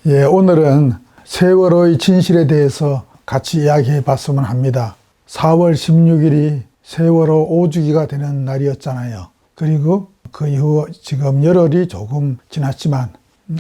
오늘은 세월호의 진실에 대해서 같이 이야기해 봤으면 합니다. 4월 16일이 세월호 5주기가 되는 날이었잖아요. 그리고 그 이후 지금 열흘이 조금 지났지만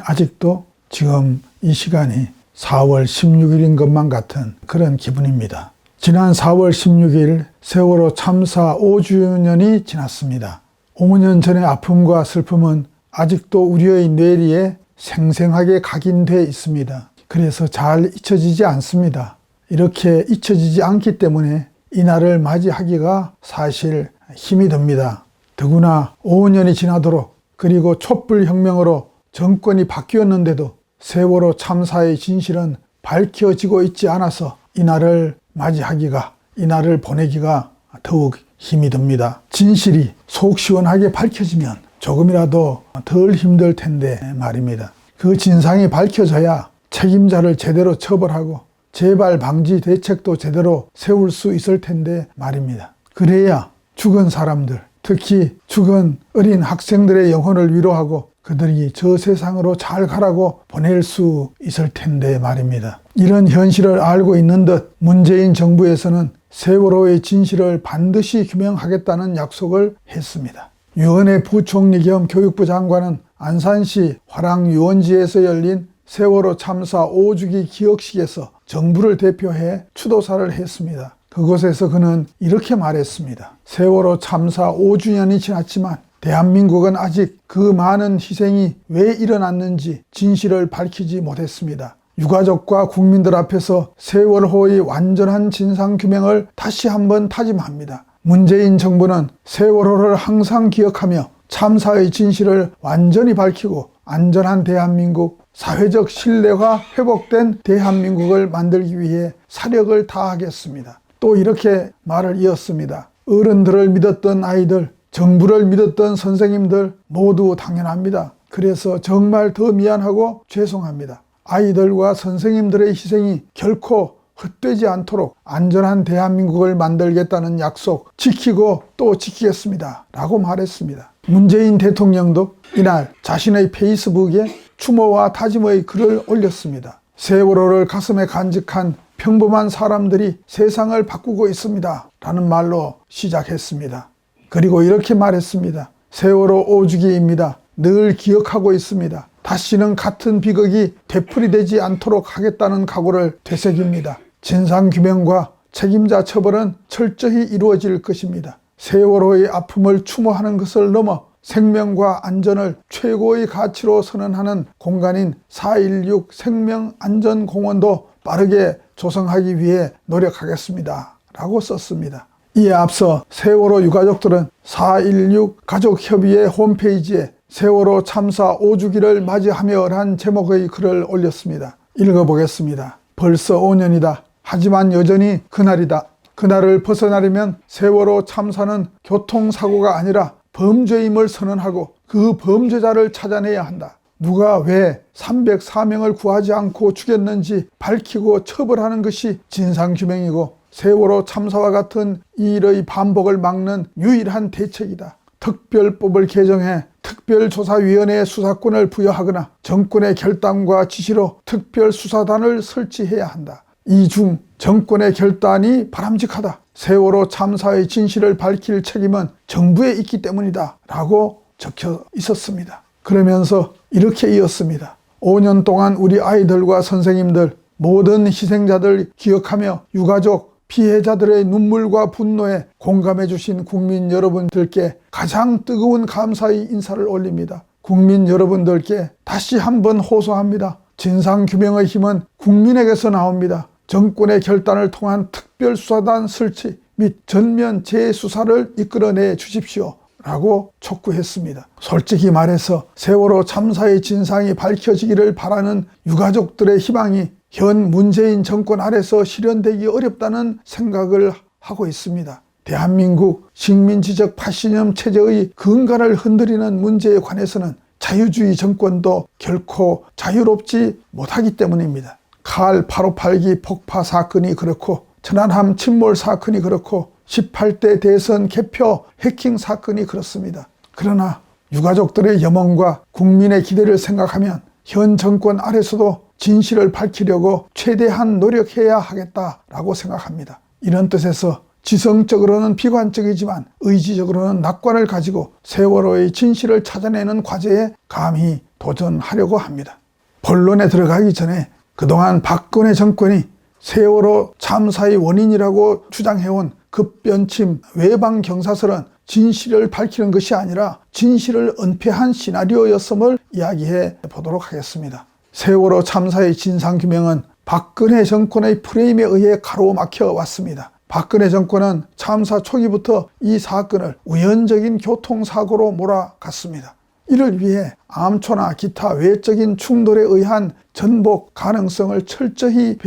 아직도 지금 이 시간이 4월 16일인 것만 같은 그런 기분입니다. 지난 4월 16일 세월호 참사 5주년이 지났습니다. 5년 전의 아픔과 슬픔은 아직도 우리의 뇌리에 생생하게 각인되어 있습니다. 그래서 잘 잊혀지지 않습니다. 이렇게 잊혀지지 않기 때문에 이날을 맞이하기가 사실 힘이 듭니다. 더구나 5년이 지나도록 그리고 촛불혁명으로 정권이 바뀌었는데도 세월호 참사의 진실은 밝혀지고 있지 않아서 이날을 맞이하기가, 이날을 보내기가 더욱 힘이 듭니다. 진실이 속 시원하게 밝혀지면 조금이라도 덜 힘들 텐데 말입니다. 그 진상이 밝혀져야 책임자를 제대로 처벌하고 재발 방지 대책도 제대로 세울 수 있을 텐데 말입니다. 그래야 죽은 사람들, 특히 죽은 어린 학생들의 영혼을 위로하고 그들이 저 세상으로 잘 가라고 보낼 수 있을 텐데 말입니다. 이런 현실을 알고 있는 듯 문재인 정부에서는 세월호의 진실을 반드시 규명하겠다는 약속을 했습니다. 유은혜 부총리 겸 교육부 장관은 안산시 화랑유원지에서 열린 세월호 참사 5주기 기억식에서 정부를 대표해 추도사를 했습니다. 그곳에서 그는 이렇게 말했습니다. 세월호 참사 5주년이 지났지만 대한민국은 아직 그 많은 희생이 왜 일어났는지 진실을 밝히지 못했습니다. 유가족과 국민들 앞에서 세월호의 완전한 진상규명을 다시 한번 다짐합니다. 문재인 정부는 세월호를 항상 기억하며 참사의 진실을 완전히 밝히고 안전한 대한민국, 사회적 신뢰가 회복된 대한민국을 만들기 위해 사력을 다하겠습니다. 또 이렇게 말을 이었습니다. 어른들을 믿었던 아이들, 정부를 믿었던 선생님들 모두 당연합니다. 그래서 정말 더 미안하고 죄송합니다. 아이들과 선생님들의 희생이 결코 헛되지 않도록 안전한 대한민국을 만들겠다는 약속 지키고 또 지키겠습니다 라고 말했습니다. 문재인 대통령도 이날 자신의 페이스북에 추모와 다짐의 글을 올렸습니다. 세월호를 가슴에 간직한 평범한 사람들이 세상을 바꾸고 있습니다 라는 말로 시작했습니다. 그리고 이렇게 말했습니다. 세월호 5주기입니다. 늘 기억하고 있습니다. 다시는 같은 비극이 되풀이되지 않도록 하겠다는 각오를 되새깁니다. 진상규명과 책임자 처벌은 철저히 이루어질 것입니다. 세월호의 아픔을 추모하는 것을 넘어 생명과 안전을 최고의 가치로 선언하는 공간인 4.16 생명안전공원도 빠르게 조성하기 위해 노력하겠습니다 라고 썼습니다. 이에 앞서 세월호 유가족들은 4.16 가족협의회 홈페이지에 세월호 참사 5주기를 맞이하며 란 제목의 글을 올렸습니다. 읽어보겠습니다. 벌써 5년이다. 하지만 여전히 그날이다. 그날을 벗어나려면 세월호 참사는 교통사고가 아니라 범죄임을 선언하고 그 범죄자를 찾아내야 한다. 누가 왜 304명을 구하지 않고 죽였는지 밝히고 처벌하는 것이 진상규명이고 세월호 참사와 같은 일의 반복을 막는 유일한 대책이다. 특별법을 개정해 특별조사위원회에 수사권을 부여하거나 정권의 결단과 지시로 특별수사단을 설치해야 한다. 이 중 정권의 결단이 바람직하다. 세월호 참사의 진실을 밝힐 책임은 정부에 있기 때문이다 라고 적혀 있었습니다. 그러면서 이렇게 이었습니다. 5년 동안 우리 아이들과 선생님들, 모든 희생자들 기억하며 유가족, 피해자들의 눈물과 분노에 공감해 주신 국민 여러분들께 가장 뜨거운 감사의 인사를 올립니다. 국민 여러분들께 다시 한번 호소합니다. 진상규명의 힘은 국민에게서 나옵니다. 정권의 결단을 통한 특별수사단 설치 및 전면 재수사를 이끌어내 주십시오 라고 촉구했습니다. 솔직히 말해서 세월호 참사의 진상이 밝혀지기를 바라는 유가족들의 희망이 현 문재인 정권 아래서 실현되기 어렵다는 생각을 하고 있습니다. 대한민국 식민지적 파시념 체제의 근간을 흔들리는 문제에 관해서는 자유주의 정권도 결코 자유롭지 못하기 때문입니다. 칼 858기 폭파 사건이 그렇고 천안함 침몰 사건이 그렇고 18대 대선 개표 해킹 사건이 그렇습니다. 그러나 유가족들의 염원과 국민의 기대를 생각하면 현 정권 아래서도 진실을 밝히려고 최대한 노력해야 하겠다라고 생각합니다. 이런 뜻에서 지성적으로는 비관적이지만 의지적으로는 낙관을 가지고 세월호의 진실을 찾아내는 과제에 감히 도전하려고 합니다. 본론에 들어가기 전에 그동안 박근혜 정권이 세월호 참사의 원인이라고 주장해온 급변침 외방 경사설은 진실을 밝히는 것이 아니라 진실을 은폐한 시나리오였음을 이야기해 보도록 하겠습니다. 세월호 참사의 진상규명은 박근혜 정권의 프레임에 의해 가로막혀 왔습니다. 박근혜 정권은 참사 초기부터 이 사건을 우연적인 교통사고로 몰아갔습니다. 이를 위해 암초나 기타 외적인 충돌에 의한 전복 가능성을 철저히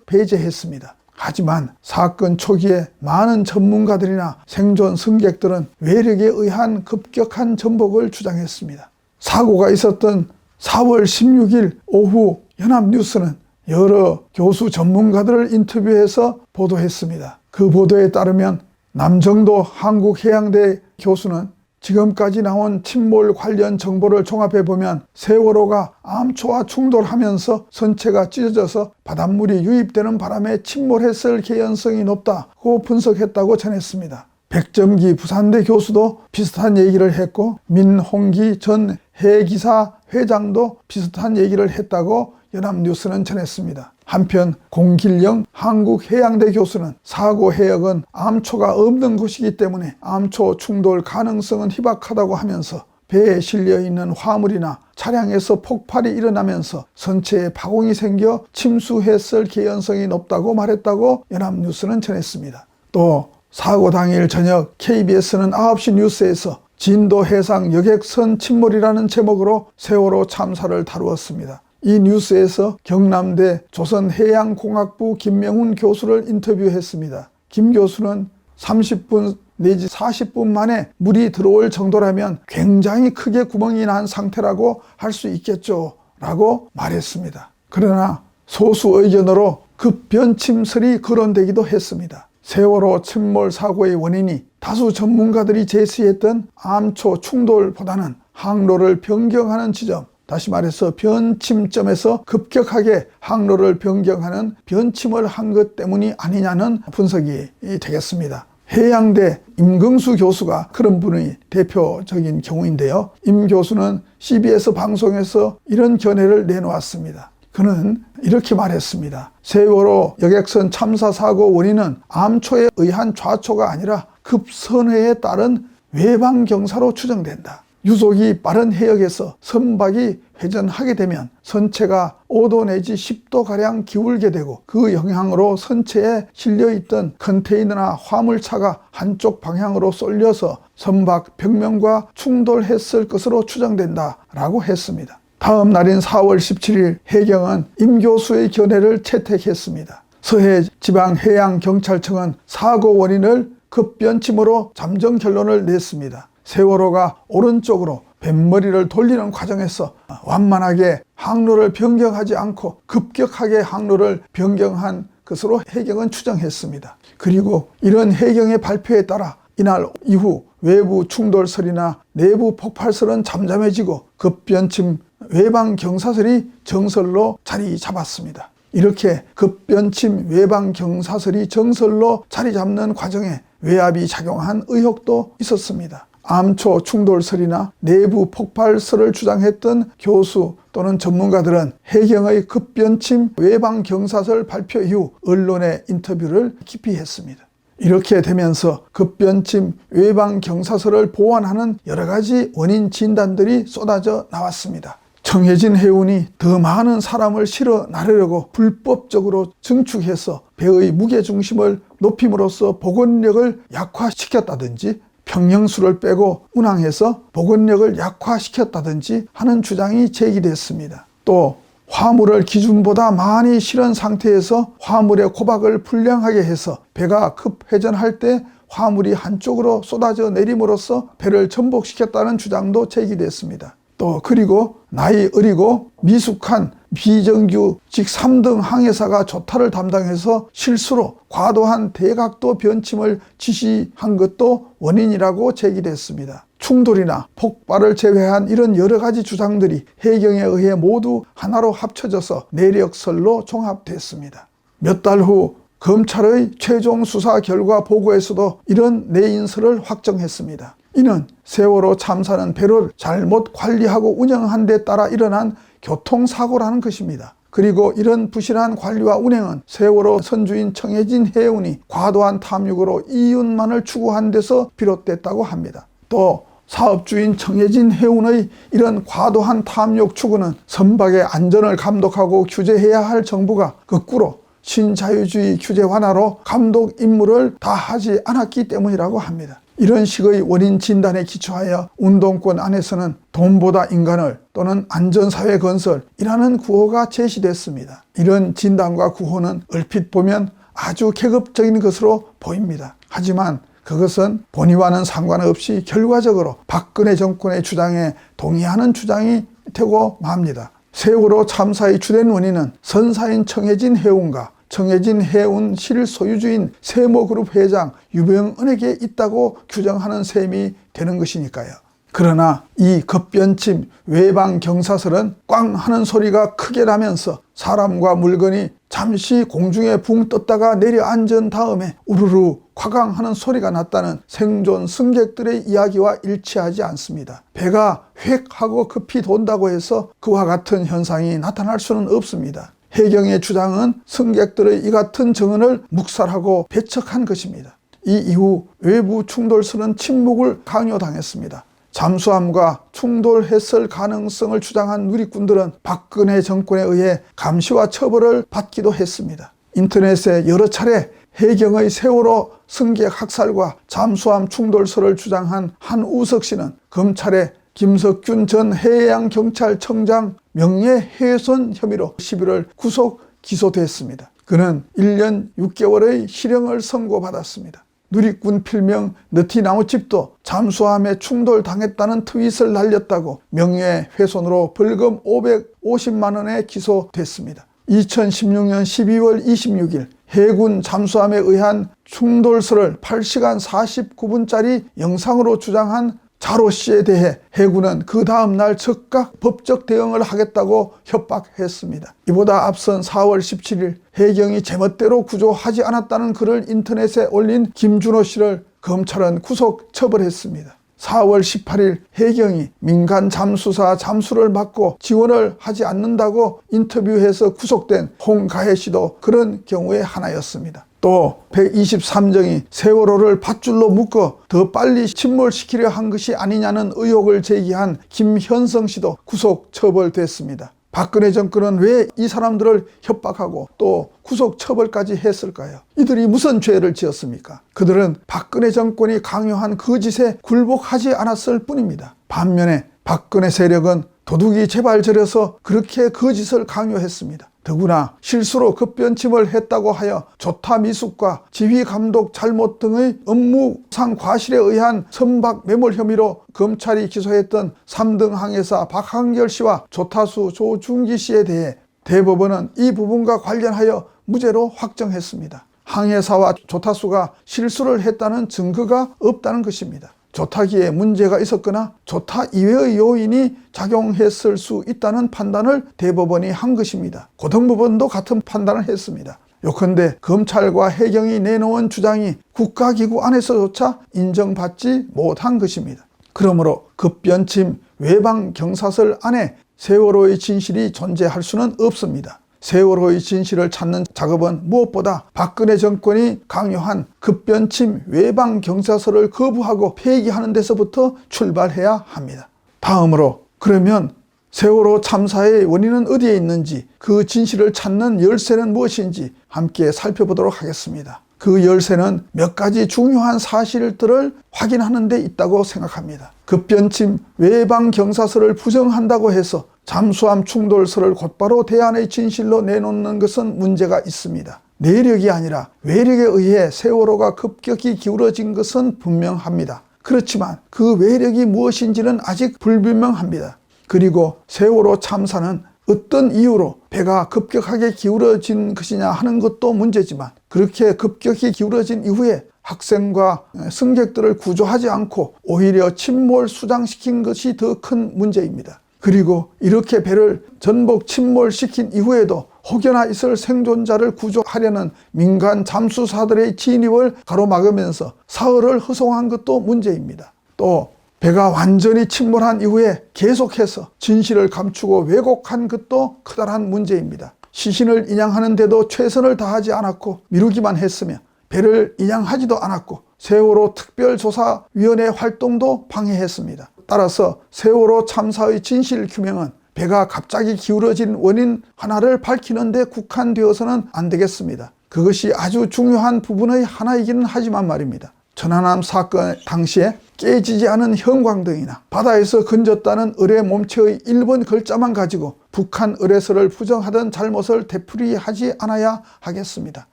배제했습니다. 하지만 사건 초기에 많은 전문가들이나 생존 승객들은 외력에 의한 급격한 전복을 주장했습니다. 사고가 있었던 4월 16일 오후 연합뉴스는 여러 교수 전문가들을 인터뷰해서 보도했습니다. 그 보도에 따르면 남정도 한국해양대 교수는 지금까지 나온 침몰 관련 정보를 종합해보면 세월호가 암초와 충돌하면서 선체가 찢어져서 바닷물이 유입되는 바람에 침몰했을 개연성이 높다고 분석했다고 전했습니다. 백점기 부산대 교수도 비슷한 얘기를 했고 민홍기 전 해기사 회장도 비슷한 얘기를 했다고 연합뉴스는 전했습니다. 한편 공길영 한국해양대 교수는 사고 해역은 암초가 없는 곳이기 때문에 암초 충돌 가능성은 희박하다고 하면서 배에 실려있는 화물이나 차량에서 폭발이 일어나면서 선체에 파공이 생겨 침수했을 개연성이 높다고 말했다고 연합뉴스는 전했습니다. 또 사고 당일 저녁 KBS는 9시 뉴스에서 진도 해상 여객선 침몰이라는 제목으로 세월호 참사를 다루었습니다. 이 뉴스에서 경남대 조선해양공학부 김명훈 교수를 인터뷰했습니다. 김 교수는 30분 내지 40분 만에 물이 들어올 정도라면 굉장히 크게 구멍이 난 상태라고 할 수 있겠죠 라고 말했습니다. 그러나 소수 의견으로 급변침설이 거론되기도 했습니다. 세월호 침몰 사고의 원인이 다수 전문가들이 제시했던 암초 충돌보다는 항로를 변경하는 지점, 다시 말해서 변침점에서 급격하게 항로를 변경하는 변침을 한 것 때문이 아니냐는 분석이 되겠습니다. 해양대 임경수 교수가 그런 분의 대표적인 경우인데요. 임 교수는 CBS 방송에서 이런 견해를 내놓았습니다. 그는 이렇게 말했습니다. 세월호 여객선 참사 사고 원인은 암초에 의한 좌초가 아니라 급선회에 따른 외방 경사로 추정된다. 유속이 빠른 해역에서 선박이 회전하게 되면 선체가 5도 내지 10도가량 기울게 되고 그 영향으로 선체에 실려있던 컨테이너나 화물차가 한쪽 방향으로 쏠려서 선박 벽면과 충돌했을 것으로 추정된다 라고 했습니다. 다음 날인 4월 17일 해경은 임 교수의 견해를 채택했습니다. 서해지방해양경찰청은 사고 원인을 급변침으로 잠정 결론을 냈습니다. 세월호가 오른쪽으로 뱃머리를 돌리는 과정에서 완만하게 항로를 변경하지 않고 급격하게 항로를 변경한 것으로 해경은 추정했습니다. 그리고 이런 해경의 발표에 따라 이날 이후 외부 충돌설이나 내부 폭발설은 잠잠해지고 급변침 외방 경사설이 정설로 자리 잡았습니다. 이렇게 급변침 외방 경사설이 정설로 자리 잡는 과정에 외압이 작용한 의혹도 있었습니다. 암초 충돌설이나 내부 폭발설을 주장했던 교수 또는 전문가들은 해경의 급변침 외방 경사설 발표 이후 언론의 인터뷰를 깊이 했습니다. 이렇게 되면서 급변침 외방 경사설을 보완하는 여러 가지 원인 진단들이 쏟아져 나왔습니다. 정혜진 해운이 더 많은 사람을 실어 나르려고 불법적으로 증축해서 배의 무게중심을 높임으로써 복원력을 약화시켰다든지 평형수를 빼고 운항해서 복원력을 약화시켰다든지 하는 주장이 제기됐습니다. 또 화물을 기준보다 많이 실은 상태에서 화물의 고박을 불량하게 해서 배가 급회전할 때 화물이 한쪽으로 쏟아져 내림으로써 배를 전복시켰다는 주장도 제기됐습니다. 또 그리고 나이 어리고 미숙한 비정규 직 3등 항해사가 조타를 담당해서 실수로 과도한 대각도 변침을 지시한 것도 원인이라고 제기됐습니다. 충돌이나 폭발을 제외한 이런 여러 가지 주장들이 해경에 의해 모두 하나로 합쳐져서 내력설로 종합됐습니다. 몇 달 후 검찰의 최종 수사 결과 보고에서도 이런 내인설을 확정했습니다. 이는 세월호 참사는 배를 잘못 관리하고 운영한 데 따라 일어난 교통사고라는 것입니다. 그리고 이런 부실한 관리와 운행은 세월호 선주인 청해진 해운이 과도한 탐욕으로 이윤만을 추구한 데서 비롯됐다고 합니다. 또 사업주인 청해진 해운의 이런 과도한 탐욕 추구는 선박의 안전을 감독하고 규제해야 할 정부가 거꾸로 신자유주의 규제 완화로 감독 임무를 다하지 않았기 때문이라고 합니다. 이런 식의 원인 진단에 기초하여 운동권 안에서는 돈보다 인간을 또는 안전사회 건설이라는 구호가 제시됐습니다. 이런 진단과 구호는 얼핏 보면 아주 계급적인 것으로 보입니다. 하지만 그것은 본의와는 상관없이 결과적으로 박근혜 정권의 주장에 동의하는 주장이 되고 맙니다. 세월호 참사의 주된 원인은 선사인 청해진 해운과 청해진 해운 실소유주인 세모그룹 회장 유병은에게 있다고 규정하는 셈이 되는 것이니까요. 그러나 이 급변침 외방 경사설은 꽝 하는 소리가 크게 나면서 사람과 물건이 잠시 공중에 붕 떴다가 내려앉은 다음에 우르르 쿼강하는 소리가 났다는 생존 승객들의 이야기와 일치하지 않습니다. 배가 획 하고 급히 돈다고 해서 그와 같은 현상이 나타날 수는 없습니다. 해경의 주장은 승객들의 이 같은 증언을 묵살하고 배척한 것입니다. 이 이후 외부 충돌설은 침묵을 강요당했습니다. 잠수함과 충돌했을 가능성을 주장한 누리꾼들은 박근혜 정권에 의해 감시와 처벌을 받기도 했습니다. 인터넷에 여러 차례 해경의 세월호 승객 학살과 잠수함 충돌설을 주장한 한우석 씨는 검찰에 김석균 전 해양경찰청장 명예훼손 혐의로 11월 구속 기소됐습니다. 그는 1년 6개월의 실형을 선고받았습니다. 누리꾼 필명 느티나무집도 잠수함에 충돌당했다는 트윗을 날렸다고 명예훼손으로 벌금 550만 원에 기소됐습니다. 2016년 12월 26일 해군 잠수함에 의한 충돌설을 8시간 49분짜리 영상으로 주장한 자로 씨에 대해 해군은 그 다음 날 즉각 법적 대응을 하겠다고 협박했습니다. 이보다 앞선 4월 17일 해경이 제멋대로 구조하지 않았다는 글을 인터넷에 올린 김준호 씨를 검찰은 구속 처벌했습니다. 4월 18일 해경이 민간 잠수사 잠수를 막고 지원을 하지 않는다고 인터뷰해서 구속된 홍가혜 씨도 그런 경우의 하나였습니다. 또 123정이 세월호를 밧줄로 묶어 더 빨리 침몰시키려 한 것이 아니냐는 의혹을 제기한 김현성 씨도 구속 처벌됐습니다. 박근혜 정권은 왜 이 사람들을 협박하고 또 구속 처벌까지 했을까요? 이들이 무슨 죄를 지었습니까? 그들은 박근혜 정권이 강요한 그 짓에 굴복하지 않았을 뿐입니다. 반면에 박근혜 세력은 도둑이 제발 저려서 그렇게 그 짓을 강요했습니다. 더구나 실수로 급변침을 했다고 하여 조타 미숙과 지휘 감독 잘못 등의 업무상 과실에 의한 선박 매몰 혐의로 검찰이 기소했던 3등 항해사 박한결 씨와 조타수 조중기 씨에 대해 대법원은 이 부분과 관련하여 무죄로 확정했습니다. 항해사와 조타수가 실수를 했다는 증거가 없다는 것입니다. 조타기에 문제가 있었거나 조타 이외의 요인이 작용했을 수 있다는 판단을 대법원이 한 것입니다. 고등법원도 같은 판단을 했습니다. 요컨대 검찰과 해경이 내놓은 주장이 국가기구 안에서조차 인정받지 못한 것입니다. 그러므로 급변침 외방 경사설 안에 세월호의 진실이 존재할 수는 없습니다. 세월호의 진실을 찾는 작업은 무엇보다 박근혜 정권이 강요한 급변침 외방 경사설을 거부하고 폐기하는 데서부터 출발해야 합니다. 다음으로 그러면 세월호 참사의 원인은 어디에 있는지, 그 진실을 찾는 열쇠는 무엇인지 함께 살펴보도록 하겠습니다. 그 열쇠는 몇 가지 중요한 사실들을 확인하는 데 있다고 생각합니다. 급변침 외방 경사설을 부정한다고 해서 잠수함 충돌설을 곧바로 대안의 진실로 내놓는 것은 문제가 있습니다. 내력이 아니라 외력에 의해 세월호가 급격히 기울어진 것은 분명합니다. 그렇지만 그 외력이 무엇인지는 아직 불분명합니다. 그리고 세월호 참사는 어떤 이유로 배가 급격하게 기울어진 것이냐 하는 것도 문제지만 그렇게 급격히 기울어진 이후에 학생과 승객들을 구조하지 않고 오히려 침몰 수장시킨 것이 더 큰 문제입니다. 그리고 이렇게 배를 전복 침몰시킨 이후에도 혹여나 있을 생존자를 구조하려는 민간 잠수사들의 진입을 가로막으면서 사흘을 허송한 것도 문제입니다. 또 배가 완전히 침몰한 이후에 계속해서 진실을 감추고 왜곡한 것도 커다란 문제입니다. 시신을 인양하는데도 최선을 다하지 않았고 미루기만 했으며 배를 인양하지도 않았고 세월호 특별조사위원회 활동도 방해했습니다. 따라서 세월호 참사의 진실 규명은 배가 갑자기 기울어진 원인 하나를 밝히는 데 국한되어서는 안 되겠습니다. 그것이 아주 중요한 부분의 하나이기는 하지만 말입니다. 천안함 사건 당시에 깨지지 않은 형광등이나 바다에서 건졌다는 의뢰 몸체의 1번 글자만 가지고 북한 의뢰서를 부정하던 잘못을 되풀이하지 않아야 하겠습니다.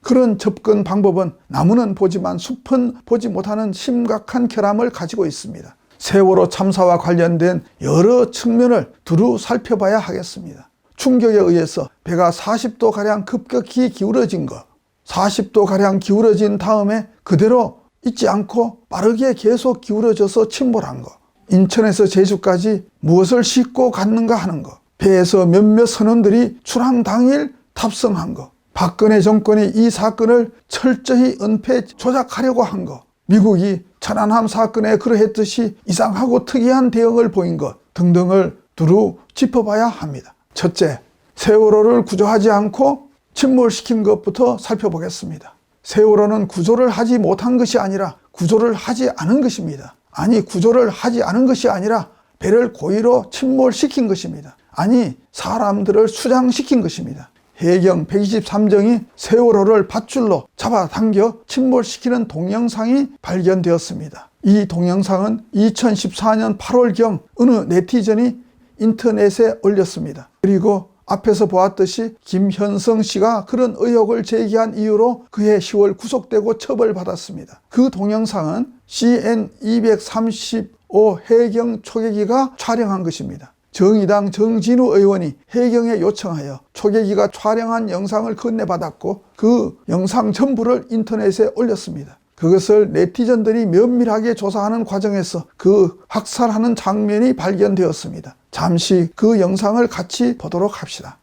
그런 접근 방법은 나무는 보지만 숲은 보지 못하는 심각한 결함을 가지고 있습니다. 세월호 참사와 관련된 여러 측면을 두루 살펴봐야 하겠습니다. 충격에 의해서 배가 40도가량 급격히 기울어진 것, 40도가량 기울어진 다음에 그대로 있지 않고 빠르게 계속 기울어져서 침몰한 것, 인천에서 제주까지 무엇을 싣고 갔는가 하는 것, 배에서 몇몇 선원들이 출항 당일 탑승한 것, 박근혜 정권이 이 사건을 철저히 은폐 조작하려고 한 것, 미국이 천안함 사건에 그러했듯이 이상하고 특이한 대응을 보인 것 등등을 두루 짚어봐야 합니다. 첫째, 세월호를 구조하지 않고 침몰시킨 것부터 살펴보겠습니다. 세월호는 구조를 하지 못한 것이 아니라 구조를 하지 않은 것입니다. 아니, 구조를 하지 않은 것이 아니라 배를 고의로 침몰시킨 것입니다. 아니, 사람들을 수장시킨 것입니다. 해경 123정이 세월호를 밧줄로 잡아당겨 침몰시키는 동영상이 발견되었습니다. 이 동영상은 2014년 8월경 어느 네티즌이 인터넷에 올렸습니다. 그리고 앞에서 보았듯이 김현성 씨가 그런 의혹을 제기한 이유로 그해 10월 구속되고 처벌받았습니다. 그 동영상은 CN235 해경 초계기가 촬영한 것입니다. 정의당 정진우 의원이 해경에 요청하여 초계기가 촬영한 영상을 건네받았고 그 영상 전부를 인터넷에 올렸습니다. 그것을 네티즌들이 면밀하게 조사하는 과정에서 그 학살하는 장면이 발견되었습니다. 잠시 그 영상을 같이 보도록 합시다.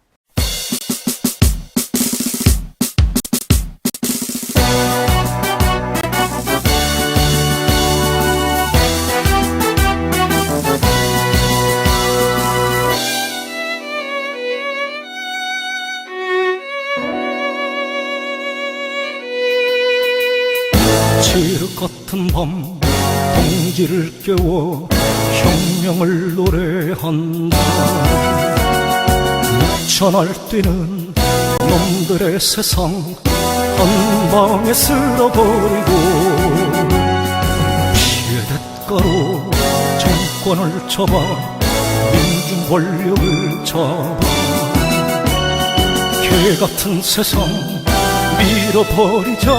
칠흑 같은 밤 동지를 깨워 혁명을 노래한다. 묵혀날 뛰는 놈들의 세상 한 방에 쓸어버리고 피해 대가로 정권을 잡아 민중 권력을 잡아 개같은 세상 밀어버리자.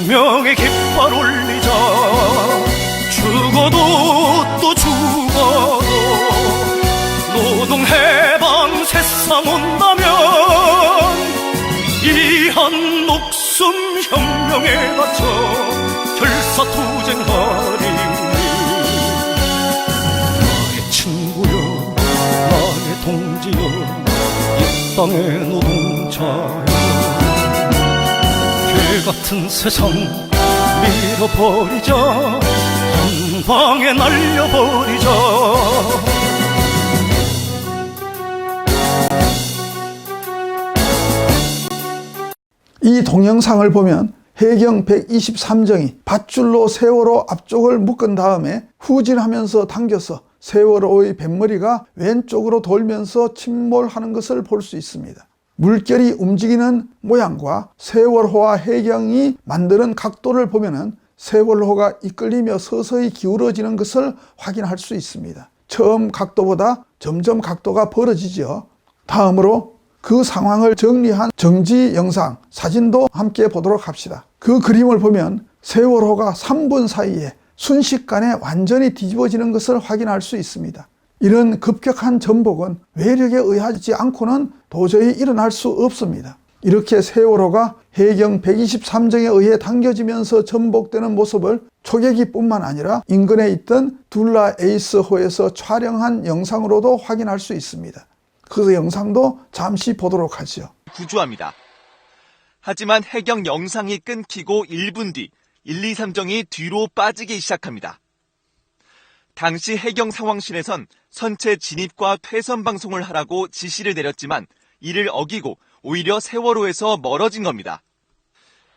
혁명의 깃발 올리자. 죽어도 또 죽어도 노동해방 새상 온다면 이 한 목숨 혁명에 바쳐 결사투쟁하리. 나의 친구여 나의 동지여 이 땅의 노동자여 같은 세상 밀어버리자. 한 방에 날려버리자. 이 동영상을 보면 해경 123정이 밧줄로 세월호 앞쪽을 묶은 다음에 후진하면서 당겨서 세월호의 뱃머리가 왼쪽으로 돌면서 침몰하는 것을 볼 수 있습니다. 물결이 움직이는 모양과 세월호와 해경이 만드는 각도를 보면은 세월호가 이끌리며 서서히 기울어지는 것을 확인할 수 있습니다. 처음 각도보다 점점 각도가 벌어지죠. 다음으로 그 상황을 정리한 정지 영상, 사진도 함께 보도록 합시다. 그 그림을 보면 세월호가 3분 사이에 순식간에 완전히 뒤집어지는 것을 확인할 수 있습니다. 이런 급격한 전복은 외력에 의하지 않고는 도저히 일어날 수 없습니다. 이렇게 세월호가 해경 123정에 의해 당겨지면서 전복되는 모습을 초계기뿐만 아니라 인근에 있던 둘라 에이스호에서 촬영한 영상으로도 확인할 수 있습니다. 그 영상도 잠시 보도록 하죠. 구조합니다. 하지만 해경 영상이 끊기고 1분 뒤 123정이 뒤로 빠지기 시작합니다. 당시 해경 상황실에선 선체 진입과 퇴선 방송을 하라고 지시를 내렸지만 이를 어기고 오히려 세월호에서 멀어진 겁니다.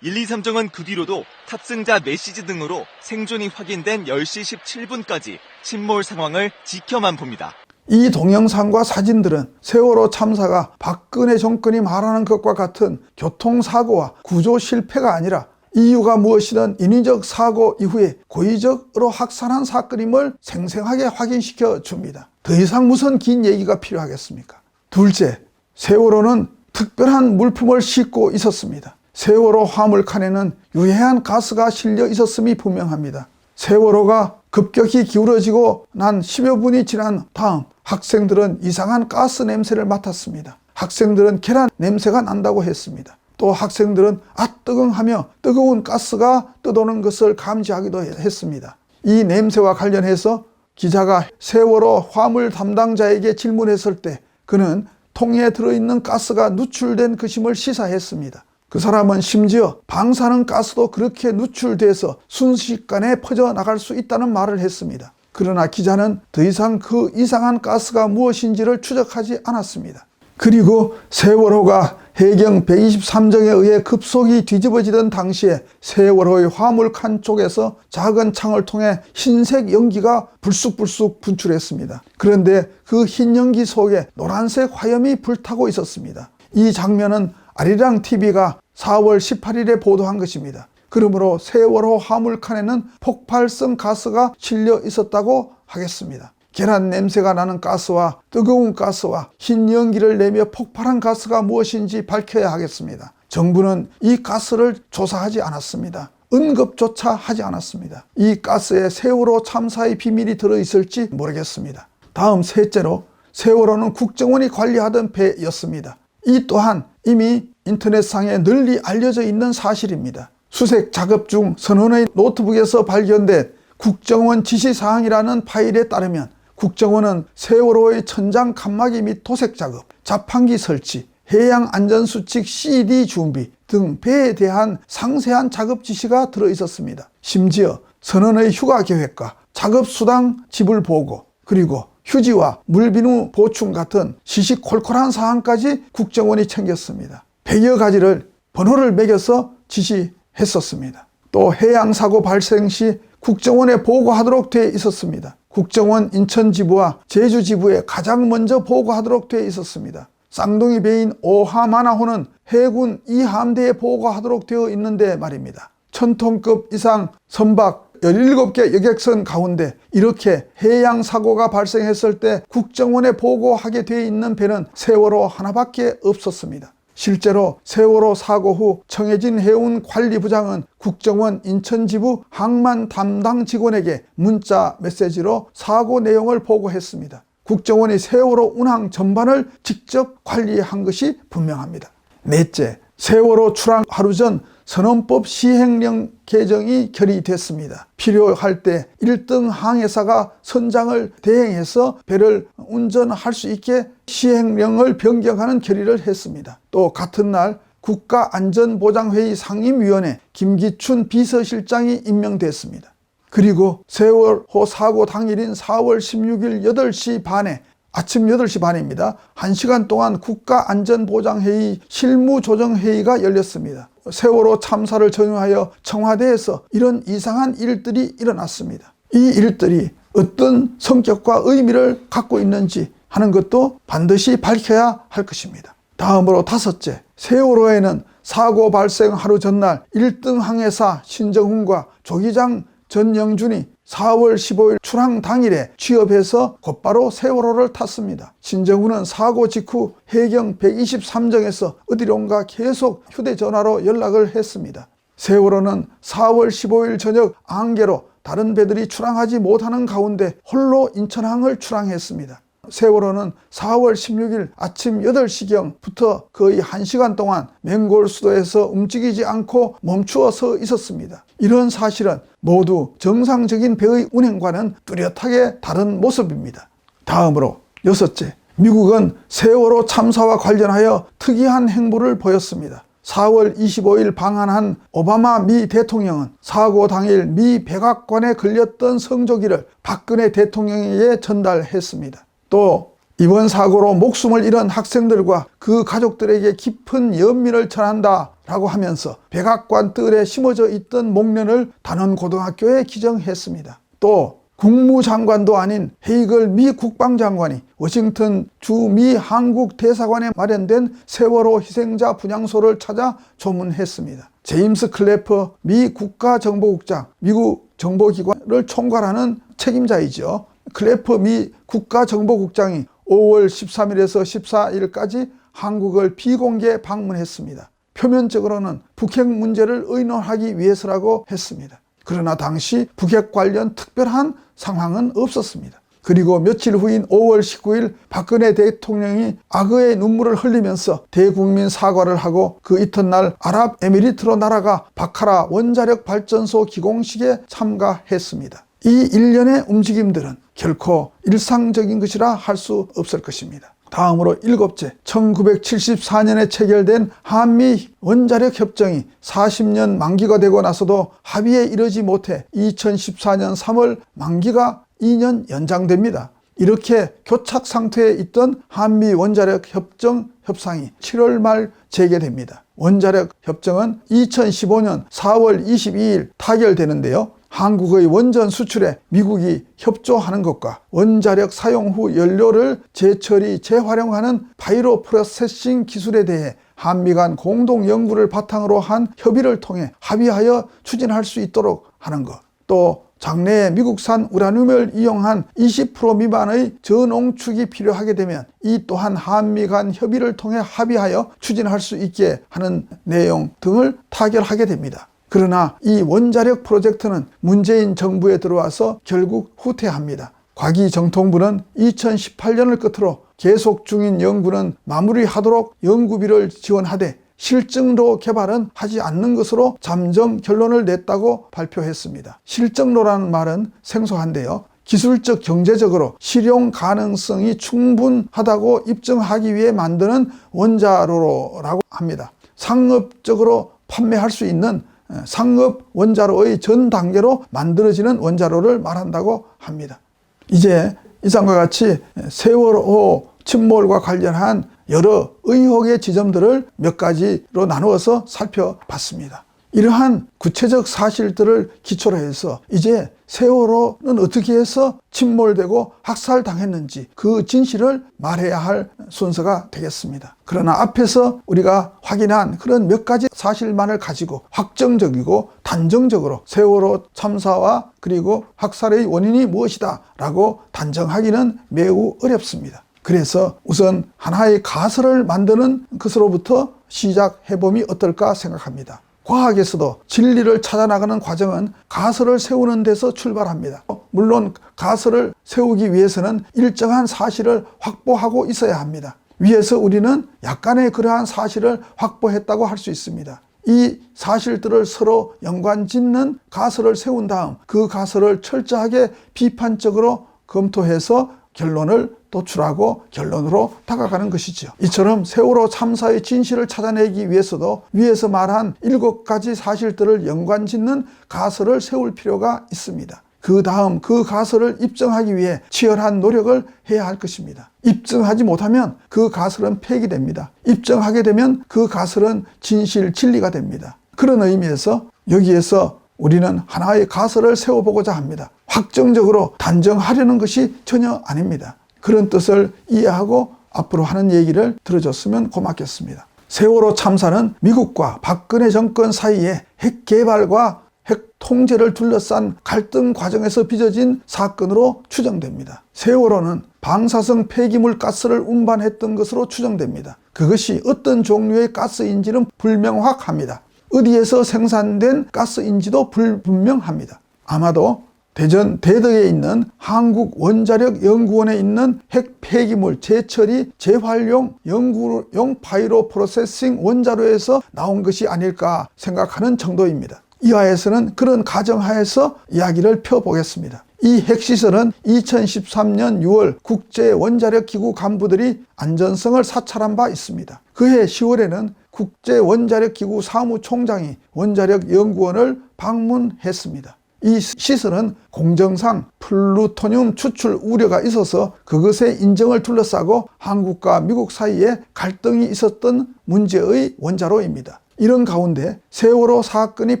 123정은 그 뒤로도 탑승자 메시지 등으로 생존이 확인된 10시 17분까지 침몰 상황을 지켜만 봅니다. 이 동영상과 사진들은 세월호 참사가 박근혜 정권이 말하는 것과 같은 교통사고와 구조 실패가 아니라 이유가 무엇이든 인위적 사고 이후에 고의적으로 확산한 사건임을 생생하게 확인시켜 줍니다. 더 이상 무슨 긴 얘기가 필요하겠습니까? 둘째, 세월호는 특별한 물품을 싣고 있었습니다. 세월호 화물칸에는 유해한 가스가 실려 있었음이 분명합니다. 세월호가 급격히 기울어지고 난 10여 분이 지난 다음 학생들은 이상한 가스 냄새를 맡았습니다. 학생들은 계란 냄새가 난다고 했습니다. 또 학생들은 뜨거하며 뜨거운 가스가 떠도는 것을 감지하기도 했습니다. 이 냄새와 관련해서 기자가 세월호 화물 담당자에게 질문했을 때 그는 통에 들어있는 가스가 누출된 것임을 시사했습니다. 그 사람은 심지어 방사능 가스도 그렇게 누출돼서 순식간에 퍼져나갈 수 있다는 말을 했습니다. 그러나 기자는 더 이상 그 이상한 가스가 무엇인지를 추적하지 않았습니다. 그리고 세월호가 해경 123정에 의해 급속히 뒤집어지던 당시에 세월호의 화물칸 쪽에서 작은 창을 통해 흰색 연기가 불쑥불쑥 분출했습니다. 그런데 그 흰 연기 속에 노란색 화염이 불타고 있었습니다. 이 장면은 아리랑TV가 4월 18일에 보도한 것입니다. 그러므로 세월호 화물칸에는 폭발성 가스가 실려 있었다고 하겠습니다. 계란 냄새가 나는 가스와 뜨거운 가스와 흰 연기를 내며 폭발한 가스가 무엇인지 밝혀야 하겠습니다. 정부는 이 가스를 조사하지 않았습니다. 언급조차 하지 않았습니다. 이 가스에 세월호 참사의 비밀이 들어있을지 모르겠습니다. 다음 셋째로 세월호는 국정원이 관리하던 배였습니다. 이 또한 이미 인터넷상에 널리 알려져 있는 사실입니다. 수색 작업 중 선원의 노트북에서 발견된 국정원 지시사항이라는 파일에 따르면 국정원은 세월호의 천장 칸막이 및 도색 작업, 자판기 설치, 해양안전수칙 CD 준비 등 배에 대한 상세한 작업 지시가 들어있었습니다. 심지어 선원의 휴가 계획과 작업수당 지불 보고 그리고 휴지와 물비누 보충 같은 시시콜콜한 사항까지 국정원이 챙겼습니다. 100여 가지를 번호를 매겨서 지시했었습니다. 또 해양사고 발생 시 국정원에 보고하도록 되어 있었습니다. 국정원 인천지부와 제주지부에 가장 먼저 보고하도록 되어 있었습니다. 쌍둥이 배인 오하마나호는 해군 2함대에 보고하도록 되어 있는데 말입니다. 1000톤급 이상 선박 17개 여객선 가운데 이렇게 해양사고가 발생했을 때 국정원에 보고하게 되어 있는 배는 세월호 하나밖에 없었습니다. 실제로 세월호 사고 후 청해진 해운관리부장은 국정원 인천지부 항만 담당 직원에게 문자 메시지로 사고 내용을 보고했습니다. 국정원이 세월호 운항 전반을 직접 관리한 것이 분명합니다. 넷째, 세월호 출항 하루 전 선원법 시행령 개정이 결의됐습니다. 필요할 때 1등 항해사가 선장을 대행해서 배를 운전할 수 있게 시행령을 변경하는 결의를 했습니다. 또 같은 날 국가안전보장회의 상임위원회 김기춘 비서실장이 임명됐습니다. 그리고 세월호 사고 당일인 4월 16일 8시 반에 아침 8시 반입니다. 1시간 동안 국가안전보장회의 실무조정회의가 열렸습니다. 세월호 참사를 전후하여 청와대에서 이런 이상한 일들이 일어났습니다. 이 일들이 어떤 성격과 의미를 갖고 있는지 하는 것도 반드시 밝혀야 할 것입니다. 다음으로 다섯째, 세월호에는 사고 발생 하루 전날 1등 항해사 신정훈과 조기장 전영준이 4월 15일 출항 당일에 취업해서 곧바로 세월호를 탔습니다. 신정훈은 사고 직후 해경 123정에서 어디론가 계속 휴대전화로 연락을 했습니다. 세월호는 4월 15일 저녁 안개로 다른 배들이 출항하지 못하는 가운데 홀로 인천항을 출항했습니다. 세월호는 4월 16일 아침 8시경부터 거의 1시간 동안 맹골 수도에서 움직이지 않고 멈추어 서 있었습니다. 이런 사실은 모두 정상적인 배의 운행과는 뚜렷하게 다른 모습입니다. 다음으로 여섯째, 미국은 세월호 참사와 관련하여 특이한 행보를 보였습니다. 4월 25일 방한한 오바마 미 대통령은 사고 당일 미 백악관에 걸렸던 성조기를 박근혜 대통령에게 전달했습니다. 또 이번 사고로 목숨을 잃은 학생들과 그 가족들에게 깊은 연민을 전한다라고 하면서 백악관 뜰에 심어져 있던 목련을 단원고등학교에 기정했습니다. 또 국무장관도 아닌 헤이글 미 국방장관이 워싱턴 주 미 한국 대사관에 마련된 세월호 희생자 분향소를 찾아 조문했습니다. 제임스 클래퍼 미 국가정보국장, 미국 정보기관을 총괄하는 책임자이죠. 클래퍼 미 국가정보국장이 5월 13일에서 14일까지 한국을 비공개 방문했습니다. 표면적으로는 북핵 문제를 의논하기 위해서라고 했습니다. 그러나 당시 북핵 관련 특별한 상황은 없었습니다. 그리고 며칠 후인 5월 19일 박근혜 대통령이 악의의 눈물을 흘리면서 대국민 사과를 하고 그 이튿날 아랍에미리트로 날아가 바카라 원자력 발전소 기공식에 참가했습니다. 이 일련의 움직임들은 결코 일상적인 것이라 할 수 없을 것입니다. 다음으로 일곱째, 1974년에 체결된 한미 원자력 협정이 40년 만기가 되고 나서도 합의에 이르지 못해 2014년 3월 만기가 2년 연장됩니다. 이렇게 교착 상태에 있던 한미 원자력 협정 협상이 7월 말 재개됩니다. 원자력 협정은 2015년 4월 22일 타결되는데요. 한국의 원전 수출에 미국이 협조하는 것과 원자력 사용 후 연료를 재처리, 재활용하는 바이오 프로세싱 기술에 대해 한미 간 공동 연구를 바탕으로 한 협의를 통해 합의하여 추진할 수 있도록 하는 것. 또 장래에 미국산 우라늄을 이용한 20% 미만의 저농축이 필요하게 되면 이 또한 한미 간 협의를 통해 합의하여 추진할 수 있게 하는 내용 등을 타결하게 됩니다. 그러나 이 원자력 프로젝트는 문재인 정부에 들어와서 결국 후퇴합니다. 과기정통부는 2018년을 끝으로 계속 중인 연구는 마무리하도록 연구비를 지원하되 실증로 개발은 하지 않는 것으로 잠정 결론을 냈다고 발표했습니다. 실증로라는 말은 생소한데요. 기술적, 경제적으로 실용 가능성이 충분하다고 입증하기 위해 만드는 원자로라고 합니다. 상업적으로 판매할 수 있는 상업 원자로의 전 단계로 만들어지는 원자로를 말한다고 합니다. 이제 이상과 같이 세월호 침몰과 관련한 여러 의혹의 지점들을 몇 가지로 나누어서 살펴봤습니다. 이러한 구체적 사실들을 기초로 해서 이제 세월호는 어떻게 해서 침몰되고 학살당했는지 그 진실을 말해야 할 순서가 되겠습니다. 그러나 앞에서 우리가 확인한 그런 몇 가지 사실만을 가지고 확정적이고 단정적으로 세월호 참사와 그리고 학살의 원인이 무엇이다 라고 단정하기는 매우 어렵습니다. 그래서 우선 하나의 가설을 만드는 것으로부터 시작해봄이 어떨까 생각합니다. 과학에서도 진리를 찾아나가는 과정은 가설을 세우는 데서 출발합니다. 물론 가설을 세우기 위해서는 일정한 사실을 확보하고 있어야 합니다. 위에서 우리는 약간의 그러한 사실을 확보했다고 할 수 있습니다. 이 사실들을 서로 연관짓는 가설을 세운 다음 그 가설을 철저하게 비판적으로 검토해서 결론을 도출하고 결론으로 다가가는 것이죠. 이처럼 세월호 참사의 진실을 찾아내기 위해서도 위에서 말한 7가지 사실들을 연관짓는 가설을 세울 필요가 있습니다. 그 다음 그 가설을 입증하기 위해 치열한 노력을 해야 할 것입니다. 입증하지 못하면 그 가설은 폐기됩니다. 입증하게 되면 그 가설은 진실, 진리가 됩니다. 그런 의미에서 여기에서 우리는 하나의 가설을 세워보고자 합니다. 확정적으로 단정하려는 것이 전혀 아닙니다. 그런 뜻을 이해하고 앞으로 하는 얘기를 들어줬으면 고맙겠습니다. 세월호 참사는 미국과 박근혜 정권 사이에 핵 개발과 핵 통제를 둘러싼 갈등 과정에서 빚어진 사건으로 추정됩니다. 세월호는 방사성 폐기물 가스를 운반했던 것으로 추정됩니다. 그것이 어떤 종류의 가스인지는 불명확합니다. 어디에서 생산된 가스인지도 불분명합니다. 아마도 대전 대덕에 있는 한국원자력연구원에 있는 핵 폐기물 재처리 재활용 연구용 바이오 프로세싱 원자로에서 나온 것이 아닐까 생각하는 정도입니다. 이하에서는 그런 가정하에서 이야기를 펴보겠습니다. 이 핵시설은 2013년 6월 국제원자력기구 간부들이 안전성을 사찰한 바 있습니다. 그해 10월에는 국제원자력기구 사무총장이 원자력연구원을 방문했습니다. 이 시설은 공정상 플루토늄 추출 우려가 있어서 그것의 인정을 둘러싸고 한국과 미국 사이에 갈등이 있었던 문제의 원자로입니다. 이런 가운데 세월호 사건이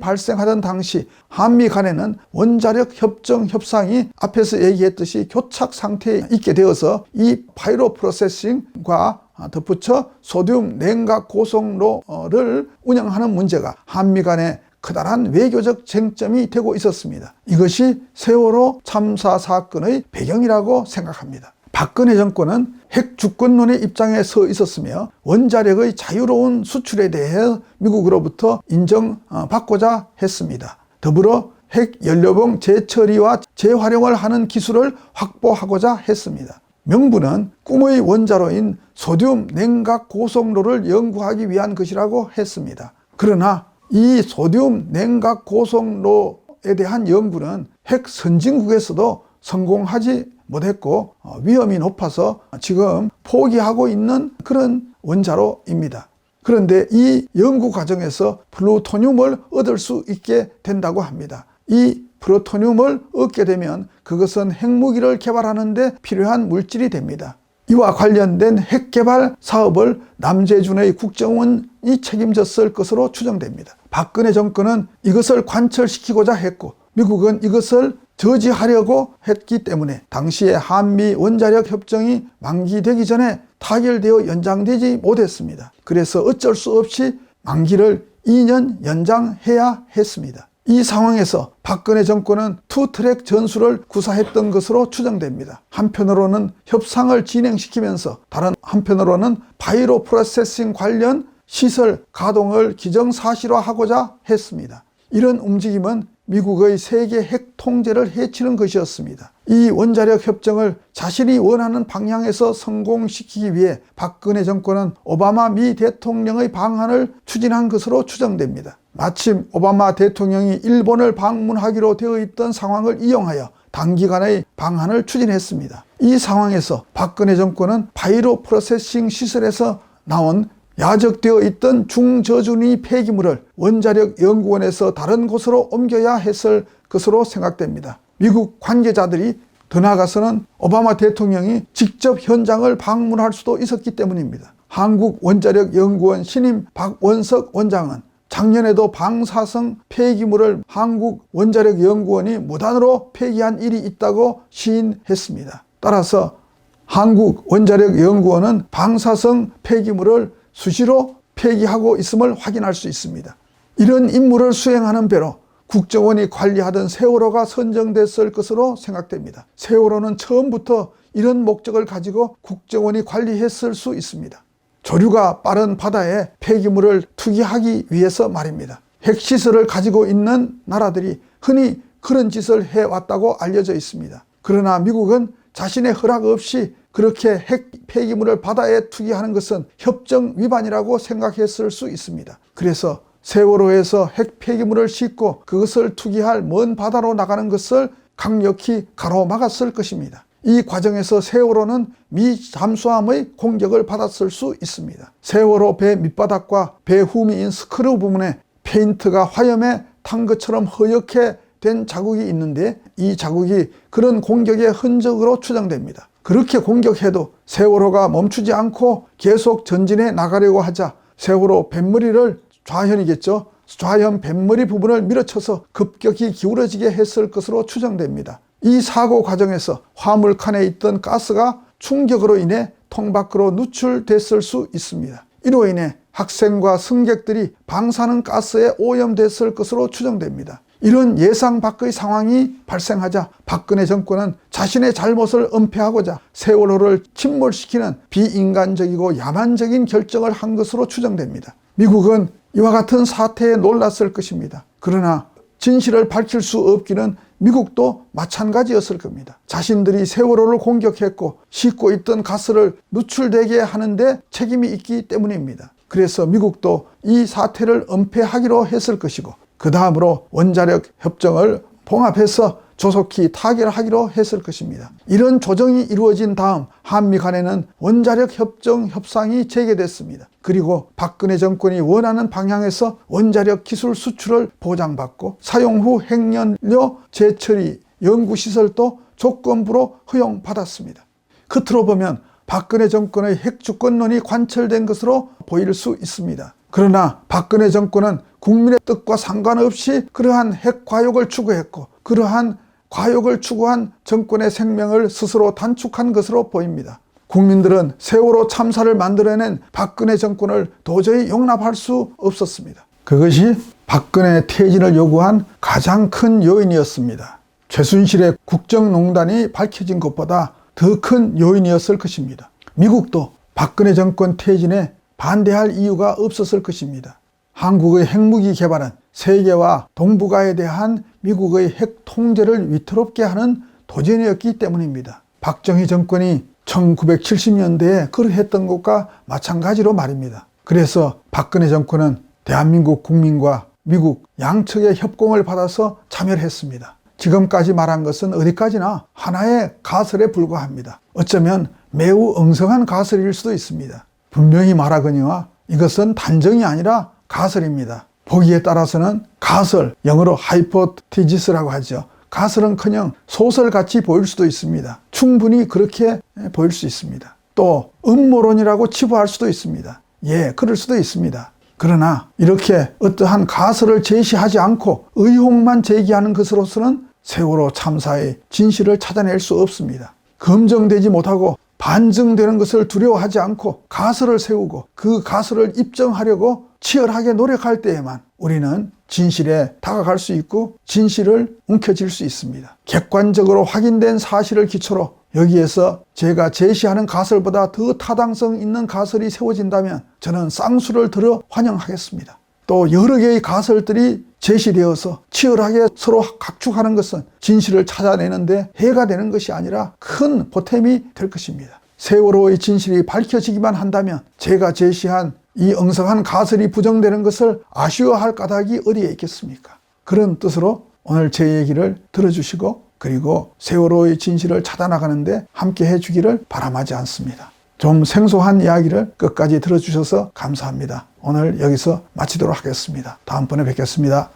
발생하던 당시 한미 간에는 원자력 협정 협상이 앞에서 얘기했듯이 교착 상태에 있게 되어서 이 바이오 프로세싱과 덧붙여 소듐 냉각 고속로를 운영하는 문제가 한미 간에 커다란 외교적 쟁점이 되고 있었습니다. 이것이 세월호 참사 사건의 배경이라고 생각합니다. 박근혜 정권은 핵 주권론의 입장에 서 있었으며 원자력의 자유로운 수출에 대해 미국으로부터 인정받고자 했습니다. 더불어 핵 연료봉 재처리와 재활용을 하는 기술을 확보하고자 했습니다. 명분은 꿈의 원자로인 소듐 냉각 고속로를 연구하기 위한 것이라고 했습니다. 그러나 이 소듐 냉각 고속로에 대한 연구는 핵 선진국에서도 성공하지 못했고 위험이 높아서 지금 포기하고 있는 그런 원자로입니다. 그런데 이 연구 과정에서 플루토늄을 얻을 수 있게 된다고 합니다. 이 플루토늄을 얻게 되면 그것은 핵무기를 개발하는 데 필요한 물질이 됩니다. 이와 관련된 핵개발 사업을 남재준의 국정원이 책임졌을 것으로 추정됩니다. 박근혜 정권은 이것을 관철시키고자 했고 미국은 이것을 저지하려고 했기 때문에 당시에 한미 원자력 협정이 만기되기 전에 타결되어 연장되지 못했습니다. 그래서 어쩔 수 없이 만기를 2년 연장해야 했습니다. 이 상황에서 박근혜 정권은 투트랙 전술을 구사했던 것으로 추정됩니다. 한편으로는 협상을 진행시키면서 다른 한편으로는 바이오 프로세싱 관련 시설 가동을 기정사실화하고자 했습니다. 이런 움직임은 미국의 세계 핵 통제를 해치는 것이었습니다. 이 원자력 협정을 자신이 원하는 방향에서 성공시키기 위해 박근혜 정권은 오바마 미 대통령의 방안을 추진한 것으로 추정됩니다. 마침 오바마 대통령이 일본을 방문하기로 되어 있던 상황을 이용하여 단기간의 방안을 추진했습니다. 이 상황에서 박근혜 정권은 바이오 프로세싱 시설에서 나온 야적되어 있던 중저준위 폐기물을 원자력 연구원에서 다른 곳으로 옮겨야 했을 것으로 생각됩니다. 미국 관계자들이 더 나아가서는 오바마 대통령이 직접 현장을 방문할 수도 있었기 때문입니다. 한국원자력연구원 신임 박원석 원장은 작년에도 방사성 폐기물을 한국원자력연구원이 무단으로 폐기한 일이 있다고 시인했습니다. 따라서 한국원자력연구원은 방사성 폐기물을 수시로 폐기하고 있음을 확인할 수 있습니다. 이런 임무를 수행하는 배로 국정원이 관리하던 세월호가 선정됐을 것으로 생각됩니다. 세월호는 처음부터 이런 목적을 가지고 국정원이 관리했을 수 있습니다. 조류가 빠른 바다에 폐기물을 투기하기 위해서 말입니다. 핵시설을 가지고 있는 나라들이 흔히 그런 짓을 해왔다고 알려져 있습니다. 그러나 미국은 자신의 허락 없이 그렇게 핵 폐기물을 바다에 투기하는 것은 협정 위반이라고 생각했을 수 있습니다. 그래서 세월호에서 핵 폐기물을 싣고 그것을 투기할 먼 바다로 나가는 것을 강력히 가로막았을 것입니다. 이 과정에서 세월호는 미 잠수함의 공격을 받았을 수 있습니다. 세월호 배 밑바닥과 배 후미인 스크류 부분에 페인트가 화염에 탄 것처럼 허옇게 된 자국이 있는데 이 자국이 그런 공격의 흔적으로 추정됩니다. 그렇게 공격해도 세월호가 멈추지 않고 계속 전진해 나가려고 하자 세월호 뱃머리를 좌현이겠죠. 좌현 뱃머리 부분을 밀어쳐서 급격히 기울어지게 했을 것으로 추정됩니다. 이 사고 과정에서 화물칸에 있던 가스가 충격으로 인해 통 밖으로 누출됐을 수 있습니다. 이로 인해 학생과 승객들이 방사능 가스에 오염됐을 것으로 추정됩니다. 이런 예상 밖의 상황이 발생하자 박근혜 정권은 자신의 잘못을 은폐하고자 세월호를 침몰시키는 비인간적이고 야만적인 결정을 한 것으로 추정됩니다. 미국은 이와 같은 사태에 놀랐을 것입니다. 그러나 진실을 밝힐 수 없기는 미국도 마찬가지였을 겁니다. 자신들이 세월호를 공격했고 싣고 있던 가스를 누출되게 하는데 책임이 있기 때문입니다. 그래서 미국도 이 사태를 은폐하기로 했을 것이고 그 다음으로 원자력 협정을 봉합해서 조속히 타결하기로 했을 것입니다. 이런 조정이 이루어진 다음 한미 간에는 원자력 협정 협상이 재개됐습니다. 그리고 박근혜 정권이 원하는 방향에서 원자력 기술 수출을 보장받고 사용 후 핵연료 재처리 연구시설도 조건부로 허용받았습니다. 겉으로 보면 박근혜 정권의 핵주권론이 관철된 것으로 보일 수 있습니다. 그러나 박근혜 정권은 국민의 뜻과 상관없이 그러한 핵과욕을 추구했고 그러한 과욕을 추구한 정권의 생명을 스스로 단축한 것으로 보입니다. 국민들은 세월호 참사를 만들어낸 박근혜 정권을 도저히 용납할 수 없었습니다. 그것이 박근혜 퇴진을 요구한 가장 큰 요인이었습니다. 최순실의 국정농단이 밝혀진 것보다 더 큰 요인이었을 것입니다. 미국도 박근혜 정권 퇴진에 반대할 이유가 없었을 것입니다. 한국의 핵무기 개발은 세계와 동북아에 대한 미국의 핵 통제를 위태롭게 하는 도전이었기 때문입니다. 박정희 정권이 1970년대에 그러했던 것과 마찬가지로 말입니다. 그래서 박근혜 정권은 대한민국 국민과 미국 양측의 협공을 받아서 참여했습니다. 지금까지 말한 것은 어디까지나 하나의 가설에 불과합니다. 어쩌면 매우 엉성한 가설일 수도 있습니다. 분명히 말하거니와 이것은 단정이 아니라 가설입니다. 보기에 따라서는 가설, 영어로 하이포티시스라고 하죠. 가설은커녕 소설같이 보일 수도 있습니다. 충분히 그렇게 보일 수 있습니다. 또 음모론이라고 치부할 수도 있습니다. 예, 그럴 수도 있습니다. 그러나 이렇게 어떠한 가설을 제시하지 않고 의혹만 제기하는 것으로서는 세월호 참사의 진실을 찾아낼 수 없습니다. 검증되지 못하고 반증되는 것을 두려워하지 않고 가설을 세우고 그 가설을 입증하려고 치열하게 노력할 때에만 우리는 진실에 다가갈 수 있고 진실을 움켜쥘 수 있습니다. 객관적으로 확인된 사실을 기초로 여기에서 제가 제시하는 가설보다 더 타당성 있는 가설이 세워진다면 저는 쌍수를 들어 환영하겠습니다. 또 여러 개의 가설들이 제시되어서 치열하게 서로 각축하는 것은 진실을 찾아내는데 해가 되는 것이 아니라 큰 보탬이 될 것입니다. 세월호의 진실이 밝혀지기만 한다면 제가 제시한 이 엉성한 가설이 부정되는 것을 아쉬워할 까닭이 어디에 있겠습니까? 그런 뜻으로 오늘 제 얘기를 들어주시고 그리고 세월호의 진실을 찾아나가는데 함께 해주기를 바람하지 않습니다. 좀 생소한 이야기를 끝까지 들어주셔서 감사합니다. 오늘 여기서 마치도록 하겠습니다. 다음번에 뵙겠습니다.